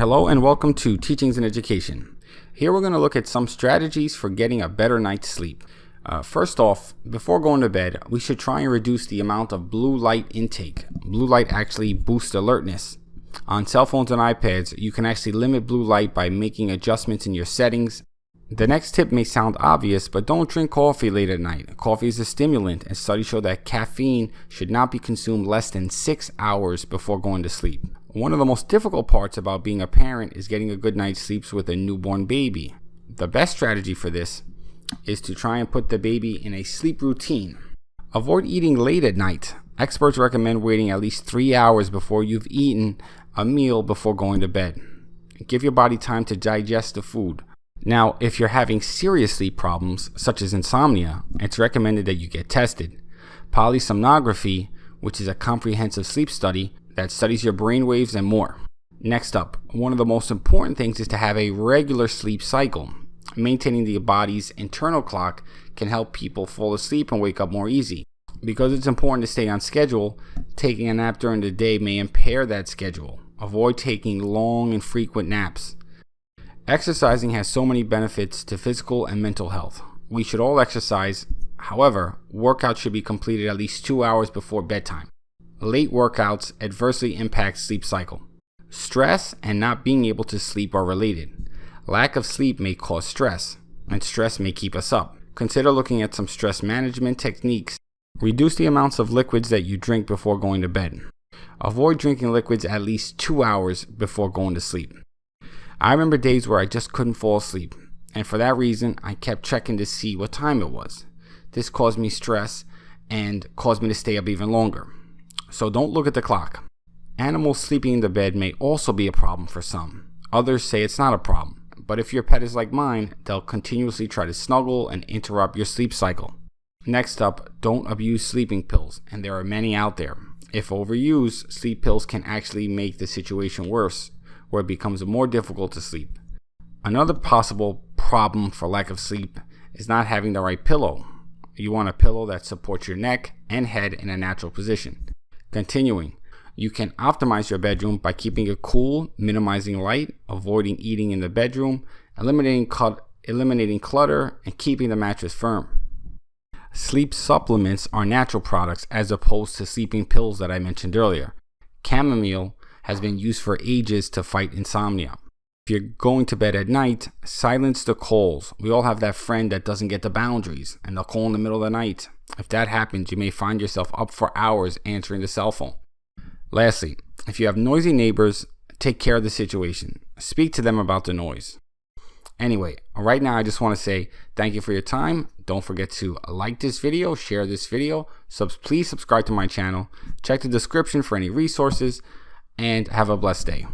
Hello and welcome to Teachings in Education. Here we're going to look at some strategies for getting a better night's sleep. First off, before going to bed, we should try and reduce the amount of blue light intake. Blue light actually boosts alertness. On cell phones and iPads, you can actually limit blue light by making adjustments in your settings. The next tip may sound obvious, but don't drink coffee late at night. Coffee is a stimulant, and studies show that caffeine should not be consumed less than 6 hours before going to sleep. One of the most difficult parts about being a parent is getting a good night's sleep with a newborn baby. The best strategy for this is to try and put the baby in a sleep routine. Avoid eating late at night. Experts recommend waiting at least 3 hours before you've eaten a meal before going to bed. Give your body time to digest the food. Now, if you're having serious sleep problems, such as insomnia, it's recommended that you get tested. Polysomnography, which is a comprehensive sleep study that studies your brain waves and more. Next up, one of the most important things is to have a regular sleep cycle. Maintaining the body's internal clock can help people fall asleep and wake up more easy. Because it's important to stay on schedule, taking a nap during the day may impair that schedule. Avoid taking long and frequent naps. Exercising has so many benefits to physical and mental health. We should all exercise. However, workouts should be completed at least 2 hours before bedtime. Late workouts adversely impact sleep cycle. Stress and not being able to sleep are related. Lack of sleep may cause stress, and stress may keep us up. Consider looking at some stress management techniques. Reduce the amounts of liquids that you drink before going to bed. Avoid drinking liquids at least 2 hours before going to sleep. I remember days where I just couldn't fall asleep, and for that reason, I kept checking to see what time it was. This caused me stress and caused me to stay up even longer. So don't look at the clock. Animals sleeping in the bed may also be a problem for some. Others say it's not a problem, but if your pet is like mine, they'll continuously try to snuggle and interrupt your sleep cycle. Next up, don't abuse sleeping pills, and there are many out there. If overused, sleep pills can actually make the situation worse, where it becomes more difficult to sleep. Another possible problem for lack of sleep is not having the right pillow. You want a pillow that supports your neck and head in a natural position. Continuing, you can optimize your bedroom by keeping it cool, minimizing light, avoiding eating in the bedroom, eliminating clutter, and keeping the mattress firm. Sleep supplements are natural products as opposed to sleeping pills that I mentioned earlier. Chamomile has been used for ages to fight insomnia. If you're going to bed at night, silence the calls. We all have that friend that doesn't get the boundaries and they'll call in the middle of the night. If that happens, you may find yourself up for hours answering the cell phone. Lastly, if you have noisy neighbors, take care of the situation. Speak to them about the noise. Anyway, right now I just want to say thank you for your time. Don't forget to like this video, share this video. Please subscribe to my channel. Check the description for any resources, and have a blessed day.